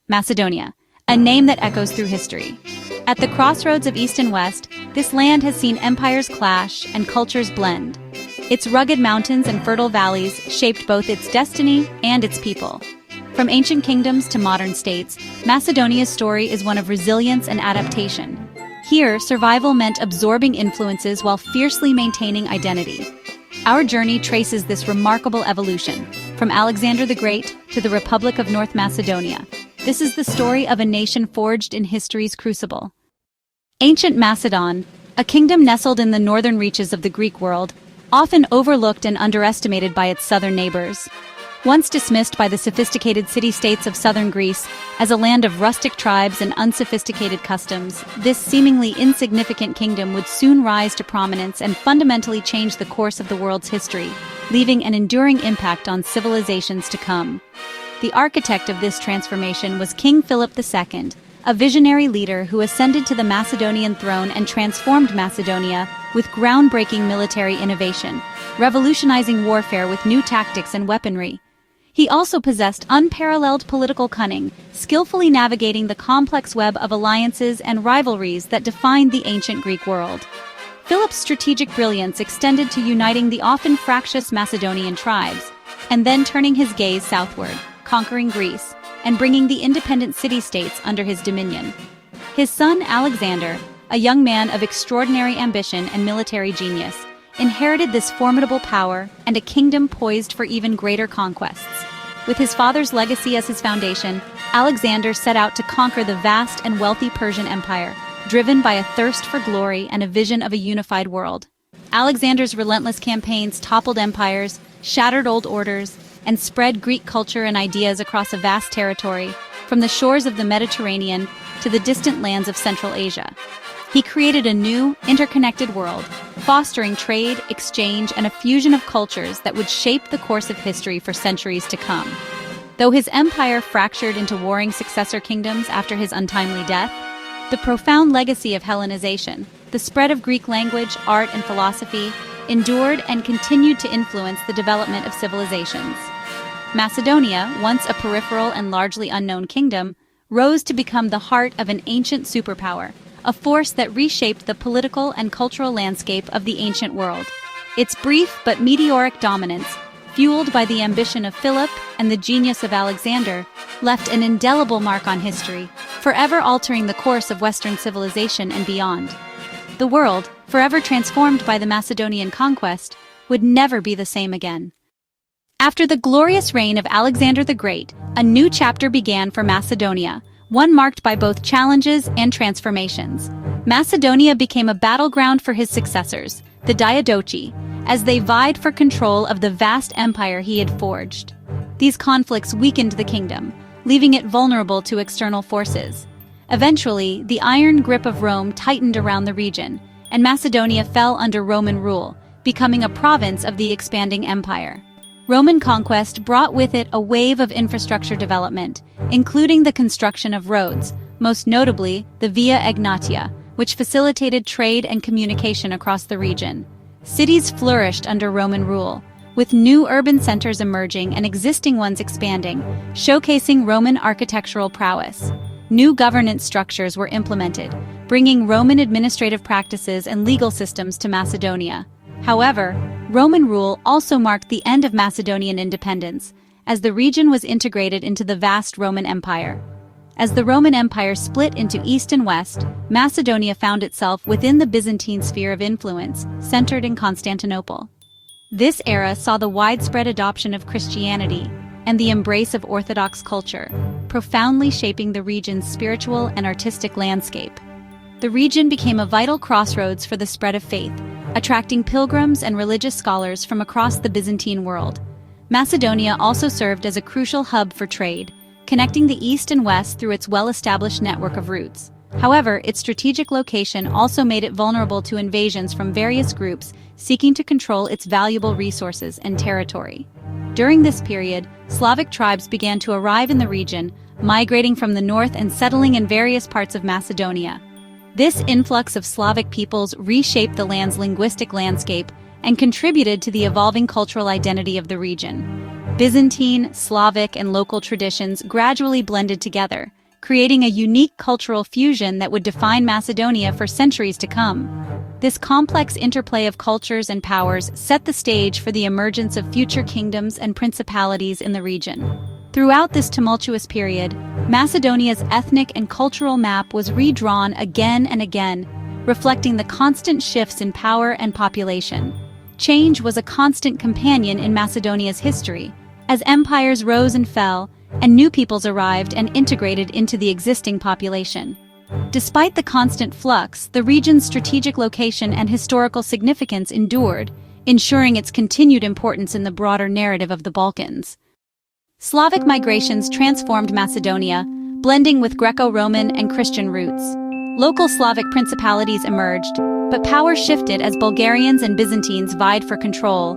Macedonia, a name that echoes through history. At the crossroads of East and West, this land has seen empires clash and cultures blend. Its rugged mountains and fertile valleys shaped both its destiny and its people. From ancient kingdoms to modern states, Macedonia's story is one of resilience and adaptation. Here, survival meant absorbing influences while fiercely maintaining identity. Our journey traces this remarkable evolution, from Alexander the Great to the Republic of North Macedonia. This is the story of a nation forged in history's crucible. Ancient Macedon, a kingdom nestled in the northern reaches of the Greek world, often overlooked and underestimated by its southern neighbors. Once dismissed by the sophisticated city-states of southern Greece as a land of rustic tribes and unsophisticated customs, this seemingly insignificant kingdom would soon rise to prominence and fundamentally change the course of the world's history, leaving an enduring impact on civilizations to come. The architect of this transformation was King Philip II, a visionary leader who ascended to the Macedonian throne and transformed Macedonia with groundbreaking military innovation, revolutionizing warfare with new tactics and weaponry. He also possessed unparalleled political cunning, skillfully navigating the complex web of alliances and rivalries that defined the ancient Greek world. Philip's strategic brilliance extended to uniting the often fractious Macedonian tribes, and then turning his gaze southward, conquering Greece, and bringing the independent city-states under his dominion. His son Alexander, a young man of extraordinary ambition and military genius, inherited this formidable power and a kingdom poised for even greater conquests. With his father's legacy as his foundation, Alexander set out to conquer the vast and wealthy Persian Empire, driven by a thirst for glory and a vision of a unified world. Alexander's relentless campaigns toppled empires, shattered old orders, and spread Greek culture and ideas across a vast territory, from the shores of the Mediterranean to the distant lands of Central Asia. He created a new, interconnected world, fostering trade, exchange, and a fusion of cultures that would shape the course of history for centuries to come. Though his empire fractured into warring successor kingdoms after his untimely death, the profound legacy of Hellenization, the spread of Greek language, art, and philosophy, endured and continued to influence the development of civilizations. Macedonia, once a peripheral and largely unknown kingdom, rose to become the heart of an ancient superpower, a force that reshaped the political and cultural landscape of the ancient world. Its brief but meteoric dominance, fueled by the ambition of Philip and the genius of Alexander, left an indelible mark on history, forever altering the course of Western civilization and beyond. The world, forever transformed by the Macedonian conquest, would never be the same again. After the glorious reign of Alexander the Great, a new chapter began for Macedonia, one marked by both challenges and transformations. Macedonia became a battleground for his successors, the Diadochi, as they vied for control of the vast empire he had forged. These conflicts weakened the kingdom, leaving it vulnerable to external forces. Eventually, the iron grip of Rome tightened around the region, and Macedonia fell under Roman rule, becoming a province of the expanding empire. Roman conquest brought with it a wave of infrastructure development, including the construction of roads, most notably the Via Egnatia, which facilitated trade and communication across the region. Cities flourished under Roman rule, with new urban centers emerging and existing ones expanding, showcasing Roman architectural prowess. New governance structures were implemented, bringing Roman administrative practices and legal systems to Macedonia. However, Roman rule also marked the end of Macedonian independence, as the region was integrated into the vast Roman Empire. As the Roman Empire split into East and West, Macedonia found itself within the Byzantine sphere of influence, centered in Constantinople. This era saw the widespread adoption of Christianity and the embrace of Orthodox culture, profoundly shaping the region's spiritual and artistic landscape. The region became a vital crossroads for the spread of faith, attracting pilgrims and religious scholars from across the Byzantine world. Macedonia also served as a crucial hub for trade, connecting the East and West through its well-established network of routes. However, its strategic location also made it vulnerable to invasions from various groups seeking to control its valuable resources and territory. During this period, Slavic tribes began to arrive in the region, migrating from the north and settling in various parts of Macedonia. This influx of Slavic peoples reshaped the land's linguistic landscape and contributed to the evolving cultural identity of the region. Byzantine, Slavic, and local traditions gradually blended together, creating a unique cultural fusion that would define Macedonia for centuries to come. This complex interplay of cultures and powers set the stage for the emergence of future kingdoms and principalities in the region. Throughout this tumultuous period, Macedonia's ethnic and cultural map was redrawn again and again, reflecting the constant shifts in power and population. Change was a constant companion in Macedonia's history, as empires rose and fell, and new peoples arrived and integrated into the existing population. Despite the constant flux, the region's strategic location and historical significance endured, ensuring its continued importance in the broader narrative of the Balkans. Slavic migrations transformed Macedonia, blending with Greco-Roman and Christian roots. Local Slavic principalities emerged, but power shifted as Bulgarians and Byzantines vied for control.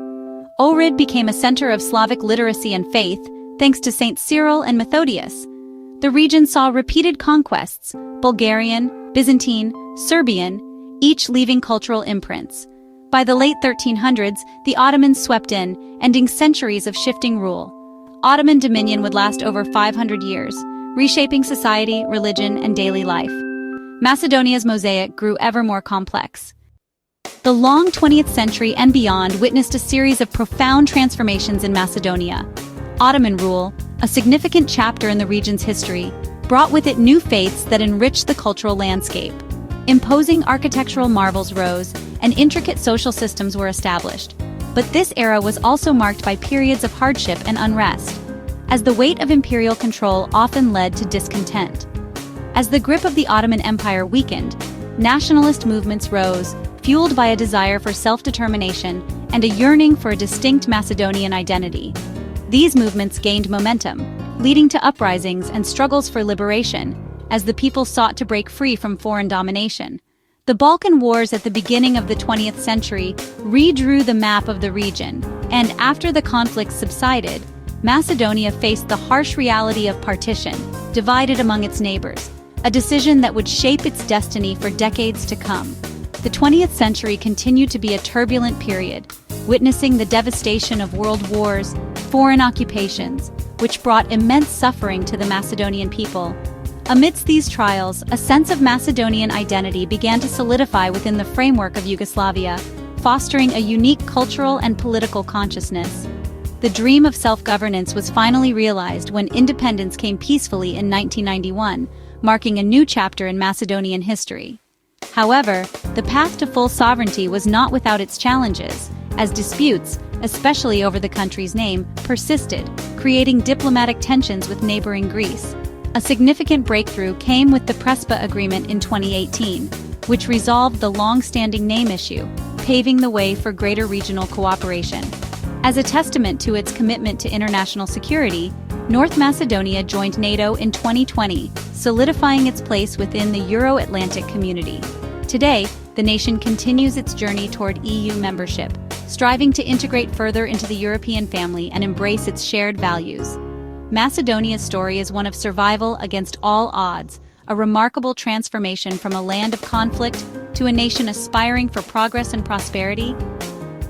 Ohrid became a center of Slavic literacy and faith, thanks to Saint Cyril and Methodius. The region saw repeated conquests, Bulgarian, Byzantine, Serbian, each leaving cultural imprints. By the late 1300s, the Ottomans swept in, ending centuries of shifting rule. Ottoman dominion would last over 500 years, reshaping society, religion, and daily life. Macedonia's mosaic grew ever more complex. The long 20th century and beyond witnessed a series of profound transformations in Macedonia. Ottoman rule, a significant chapter in the region's history, brought with it new faiths that enriched the cultural landscape. Imposing architectural marvels rose, and intricate social systems were established. But this era was also marked by periods of hardship and unrest, as the weight of imperial control often led to discontent. As the grip of the Ottoman Empire weakened, nationalist movements rose, fueled by a desire for self-determination and a yearning for a distinct Macedonian identity. These movements gained momentum, leading to uprisings and struggles for liberation, as the people sought to break free from foreign domination. The Balkan Wars at the beginning of the 20th century redrew the map of the region, and after the conflict subsided, Macedonia faced the harsh reality of partition, divided among its neighbors, a decision that would shape its destiny for decades to come. The 20th century continued to be a turbulent period, witnessing the devastation of world wars, foreign occupations, which brought immense suffering to the Macedonian people. Amidst these trials, a sense of Macedonian identity began to solidify within the framework of Yugoslavia, fostering a unique cultural and political consciousness. The dream of self-governance was finally realized when independence came peacefully in 1991, marking a new chapter in Macedonian history. However, the path to full sovereignty was not without its challenges, as disputes, especially over the country's name, persisted, creating diplomatic tensions with neighboring Greece. A significant breakthrough came with the Prespa Agreement in 2018, which resolved the long-standing name issue, paving the way for greater regional cooperation. As a testament to its commitment to international security, North Macedonia joined NATO in 2020, solidifying its place within the Euro-Atlantic community. Today, the nation continues its journey toward EU membership, striving to integrate further into the European family and embrace its shared values. Macedonia's story is one of survival against all odds, a remarkable transformation from a land of conflict to a nation aspiring for progress and prosperity,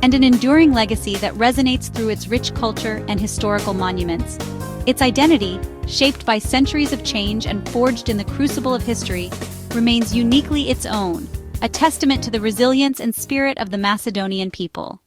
and an enduring legacy that resonates through its rich culture and historical monuments. Its identity, shaped by centuries of change and forged in the crucible of history, remains uniquely its own, a testament to the resilience and spirit of the Macedonian people.